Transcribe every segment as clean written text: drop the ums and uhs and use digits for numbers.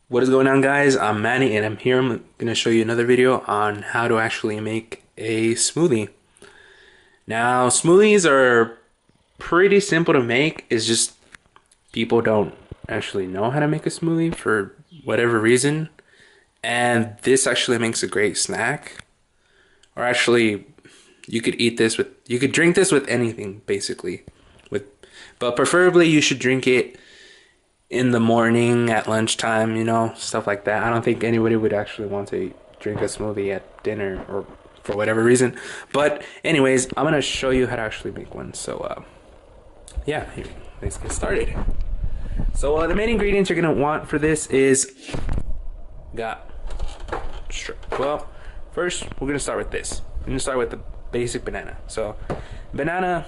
What is going on, guys? I'm Manny and I'm here. I'm gonna show you another video on how to actually make a smoothie. Now, smoothies are pretty simple to make. It's just people don't actually know how to make a smoothie for whatever reason. And this actually makes a great snack. Or actually, you could drink this with anything basically. But preferably you should drink it in the morning, at lunchtime, stuff like that. I don't think anybody would actually want to drink a smoothie at dinner or for whatever reason. But anyways, I'm gonna show you how to actually make one. So yeah, let's get started. So the main ingredients you're gonna want for this is well, first we're gonna start with this. We're gonna start with the basic banana. So banana,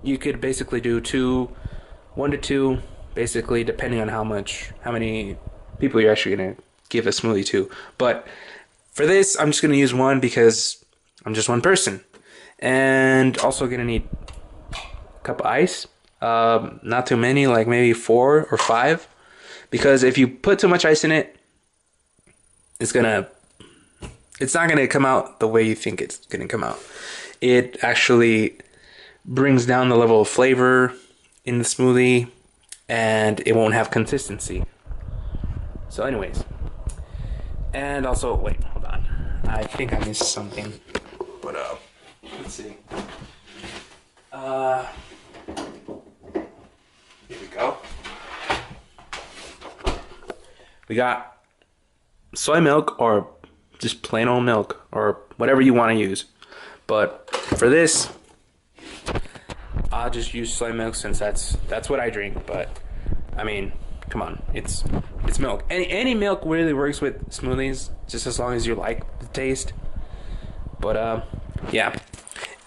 you could basically do 1 to 2. Basically, depending on how many people you're actually gonna give a smoothie to. But for this, I'm just gonna use 1 because I'm just one person. And also gonna need a cup of ice. Not too many, like maybe 4 or 5. Because if you put too much ice in it, it's not gonna come out the way you think it's gonna come out. It actually brings down the level of flavor in the smoothie, and it won't have consistency. So anyways, and also, wait, hold on, I think I missed something, but let's see. Here we go. We got soy milk or just plain old milk or whatever you want to use, but for this I'll just use soy milk since that's what I drink. But I mean, come on, it's milk. Any milk really works with smoothies, just as long as you like the taste. But yeah.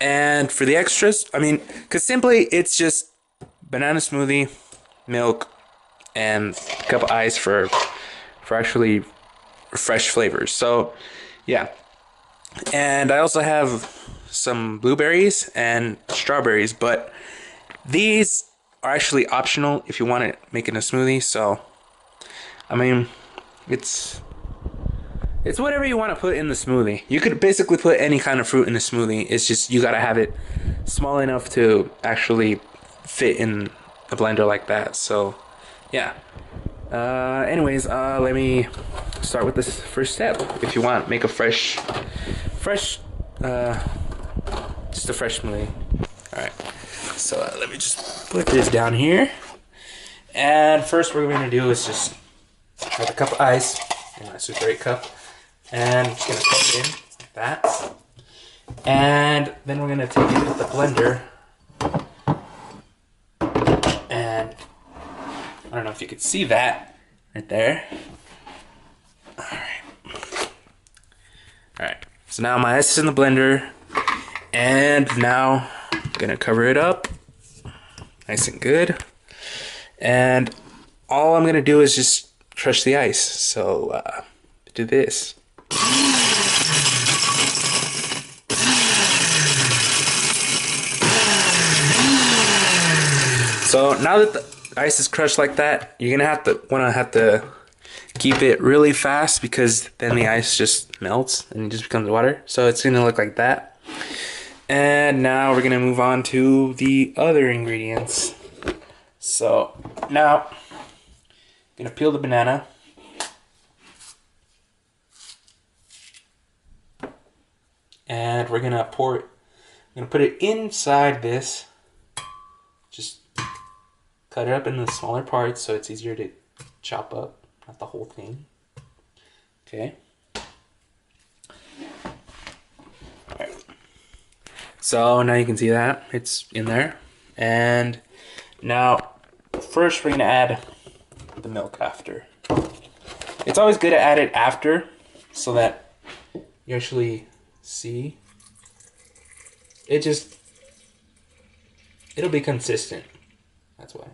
And for the extras, I mean, cause simply it's just banana smoothie, milk, and a cup of ice for actually fresh flavors. So yeah. And I also have some blueberries and strawberries, but these are actually optional if you want to make it a smoothie. So I mean, it's whatever you want to put in the smoothie. You could basically put any kind of fruit in the smoothie. It's just you gotta have it small enough to actually fit in a blender like that. So yeah. Anyways, let me start with this first step. If you want, make a fresh just a fresh smoothie. Alright, so let me just put this down here. And first what we're going to do is just have a cup of ice in my Super 8 cup. And I'm just going to put it in like that. And then we're going to take it with the blender. And I don't know if you could see that right there. Alright, so now my ice is in the blender. And now I'm gonna cover it up nice and good. And all I'm gonna do is just crush the ice. So do this. So now that the ice is crushed like that, you're gonna have to keep it really fast, because then the ice just melts and it just becomes water. So it's gonna look like that. And now we're gonna move on to the other ingredients. So now I'm gonna peel the banana. And we're gonna put it inside this. Just cut it up into smaller parts so it's easier to chop up, not the whole thing. Okay. Alright. So now you can see that it's in there. And now first we're gonna add the milk after. It's always good to add it after so that you actually see. It'll be consistent. That's why.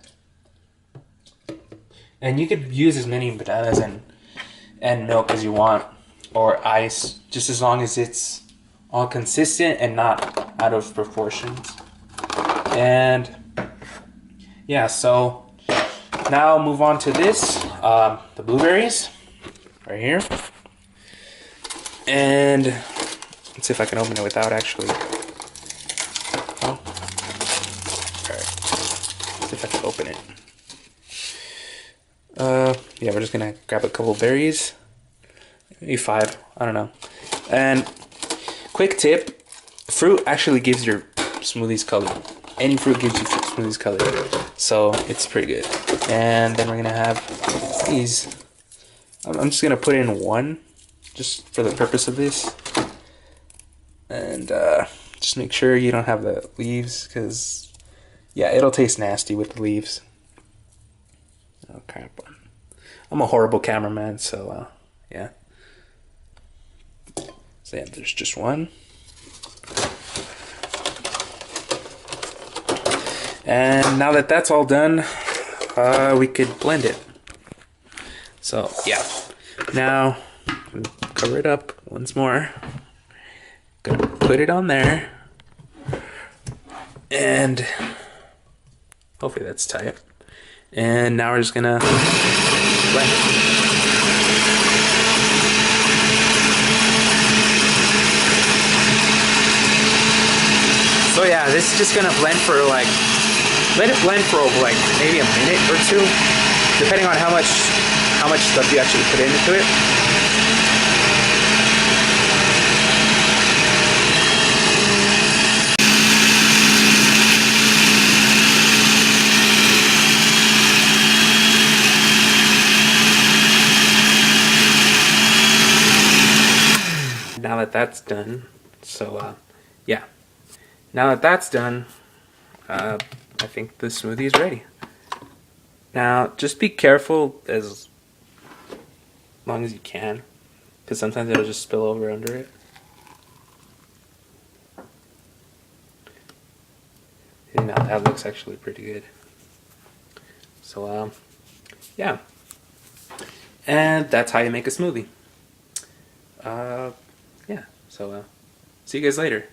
And you could use as many bananas and milk as you want, or ice, just as long as it's all consistent and not out of proportions. And yeah, so now move on to this. the blueberries right here. And let's see if I can open it without actually. Oh, alright. See if I can open it. Yeah, we're just gonna grab a couple berries. Maybe 5, I don't know. And quick tip, fruit actually gives your smoothies color. Any fruit gives you smoothies color. So it's pretty good. And then we're gonna have these. I'm just gonna put in one, just for the purpose of this. And just make sure you don't have the leaves, because yeah, it'll taste nasty with the leaves. Okay. I'm a horrible cameraman, so yeah. So yeah, there's just one. And now that that's all done, we could blend it. So yeah, now cover it up once more. Gonna put it on there, and hopefully that's tight. And now we're just gonna blend. So yeah, this is just gonna blend for like, let it blend for like maybe a minute or two, depending on how much stuff you actually put into it. Now that that's done, so yeah. Now that that's done, I think the smoothie is ready. Now, just be careful as long as you can, because sometimes it'll just spill over under it. And now that looks actually pretty good. So, yeah. And that's how you make a smoothie. Yeah, so see you guys later.